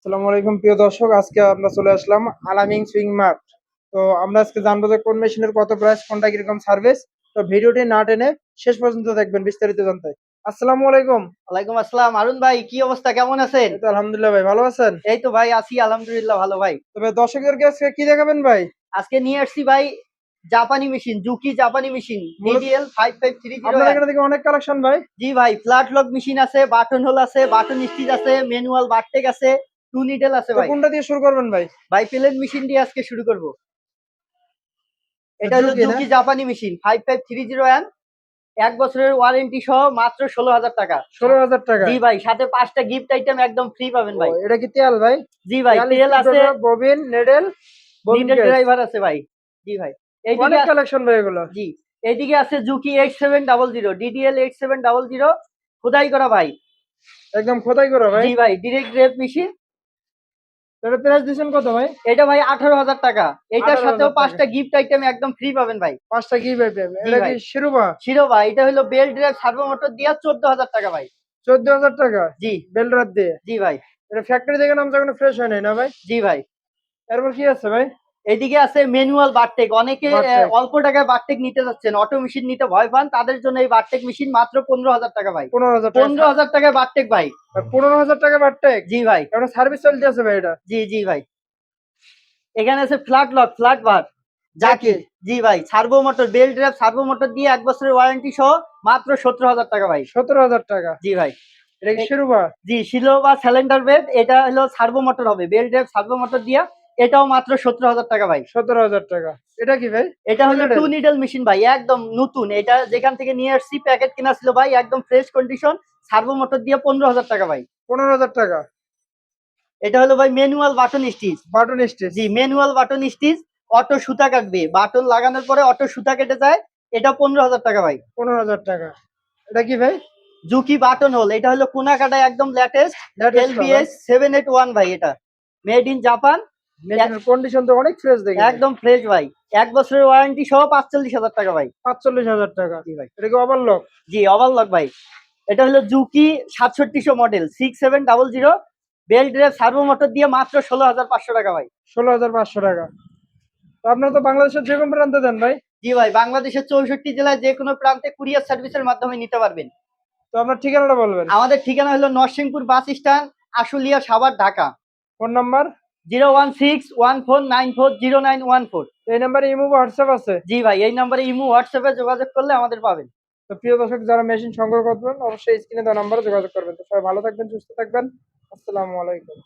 আসসালামু আলাইকুম প্রিয় দর্শক, আজকে আমরা চলে আসলাম আলামিন সুইং মার্ট। তো আমরা আজকে জানবো যে কোন মেশিনের কত প্রাইস, কোনটা কিরকম সার্ভিস। তো ভিডিওটি না টেনে শেষ পর্যন্ত দেখবেন বিস্তারিত জানতে। আসসালামু আলাইকুম। ওয়ালাইকুম আসসালাম। আরুন ভাই, কি অবস্থা, কেমন আছেন? এই তো আলহামদুলিল্লাহ ভাই, ভালো আছেন? এই তো ভাই আছি, আলহামদুলিল্লাহ ভালো ভাই। তবে দর্শকদেরকে আজকে কি দেখাবেন ভাই? আজকে নিয়ে আসছি ভাই জাপানি মেশিন, জুকি জাপানি মেশিন, মূলত ডিডিএল 55301। আপনার এখানে থেকে অনেক কালেকশন ভাই। জি ভাই, ফ্ল্যাট লক মেশিন আছে, বাটন হোল আছে, বাটন স্টিচ আছে, ম্যানুয়াল বারটেক আছে, টু নিডেল আছে তো ভাই। কোনটা দিয়ে শুরু করবেন ভাই? ভাই প্লেন মেশিন দিয়ে আজকে শুরু করব। এটা হলো ঝুঁকি না? জুকি জাপানি মেশিন 5530 এক বছরের ওয়ারেন্টি সহ মাত্র 16,000 টাকা। 16,000 টাকা? জি ভাই, সাথে 5টা গিফট আইটেম একদম ফ্রি পাবেন ও, ভাই। এটা কি তেল ভাই? জি ভাই, তেল আছে, bobbin, needle, bobbin needle case. Driver আছে ভাই। জি ভাই। এইদিকে অনেক কালেকশন ভাই এগুলো। জি, এইদিকে আছে জুকি 8700, ডিডিএল 8700, খোদাই করা ভাই। একদম খোদাই করা ভাই। জি ভাই, ডিরেক্ট রেপ মেশিন। তাহলে প্রাইস দিচ্ছেন কত ভাই? এটা ভাই 18,000 টাকা। এটার সাথেও 18,000 টাকা? 5টা গিফট আইটেম একদম ফ্রি পাবেন ভাই। 5টা কি ভাই পাবে? জি এটা কি ভাই। শিরোপা? শিরো ভাই, এটা হলো বেল ড্রাইভ সার্ভো মোটর দিয়া 14,000 টাকা ভাই। 14,000 টাকা? জি। বেলরাত দিয়ে? জি ভাই। এটা ফ্যাক্টরি থেকে নামছে, এখনো ফ্রেশ হয় নাই না ভাই? জি ভাই। এরপর কি আছে ভাই? এদিকে আছে ম্যানুয়াল বারটেক। অনেকে ভার্টেক? অল্প টাকায় বারটেক নিতে যাচ্ছেন, অটো মেশিন নিতে ভয় পান, তাদের জন্য এই বারটেক মেশিন মাত্র 15,000 টাকা ভাই। 15,000 টাকা? 15,000 টাকায় বারটেক ভাই। 15,000 টাকা ভার্টেক? জি ভাই। এখন সার্ভিস চলতে আছে ভাই এটা? জি জি ভাই। এখানে আছে flat lock, flat bar, Juki. Juki? জি ভাই, servo motor, belt drive servo motor দিয়ে 1 বছরের ওয়ারেন্টি সহ মাত্র 17,000 টাকা ভাই। 17,000 টাকা? জি ভাই। এটা কি এ- শিরোপা? জি, শিলো বা সিলিন্ডার বেড, এটা হলো সার্ভো মোটর হবে, বেল ড্রাইভ সার্ভো মোটর দিয়া। এটাও মাত্র 17,000 টাকা ভাই। 17,000 টাকা? এটা কি ভাই? এটা হলো টু টুনেডেল? নিডল মেশিন ভাই, একদম নতুন। এটা যেখান থেকে নিয়ে আসছি, প্যাকেট কেনা ছিল ভাই, একদম ফ্রেশ কন্ডিশন। সার্ভো মোটর দিয়ে 15,000 টাকা ভাই। 15,000 টাকা? এটা হলো ভাই manual button stitch. Button stitch? জি, ম্যানুয়াল বাটন স্টিচ। অটো সুতা কাটবে, বাটন লাগানোর পরে অটো সুতা কেটে যায়। এটা 15,000 টাকা ভাই। 15,000 টাকা? এটা কি ভাই? জুকি বাটন হোল, এটা হলো কোনা কাটা, একদম লেটেস্ট। লেটেস্ট ভাই? এলবিএস 781 ভাই, এটা মেড ইন জাপান। মেশিনের কন্ডিশন তো অনেক ফ্রেশ দেখি ভাই। একদম ফ্রেশ ভাই। 1 বছরের ওয়ারেন্টি সহ 45,000 টাকা ভাই। 45,000 টাকা? জি ভাই। এটা কি ওভারলক? জি, ওভারলক ভাই। এটা হলো Juki 6700 model 6700, belt drive servo motor দিয়ে মাত্র 16,500 টাকা ভাই। 16,500 টাকা? তো আপনারা তো বাংলাদেশের যে কোনো প্রান্তে দেন ভাই? জি ভাই, বাংলাদেশের 64 জেলায় যে কোনো প্রান্তে কুরিয়ার সার্ভিসের মাধ্যমে নিতে পারবেন। তো আপনার ঠিকানাটা বলবেন। আমাদের ঠিকানা হলো Narsinghpur bus stand, Ashulia, Savar, Dhaka. Phone number? 01614940914। এই নাম্বারে ইমো বা হোয়াটসঅ্যাপ আছে? জি ভাই, এই নাম্বারে ইমো হোয়াটসঅ্যাপে যোগাযোগ করলে আমাদের পাবেন। তো প্রিয় দর্শক, যারা মেশিন সংগ্রহ করবেন অবশ্যই স্ক্রিনে দেওয়া নাম্বারে যোগাযোগ করবেন। তো সবাই ভালো থাকবেন, সুস্থ থাকবেন। আসসালামু আলাইকুম।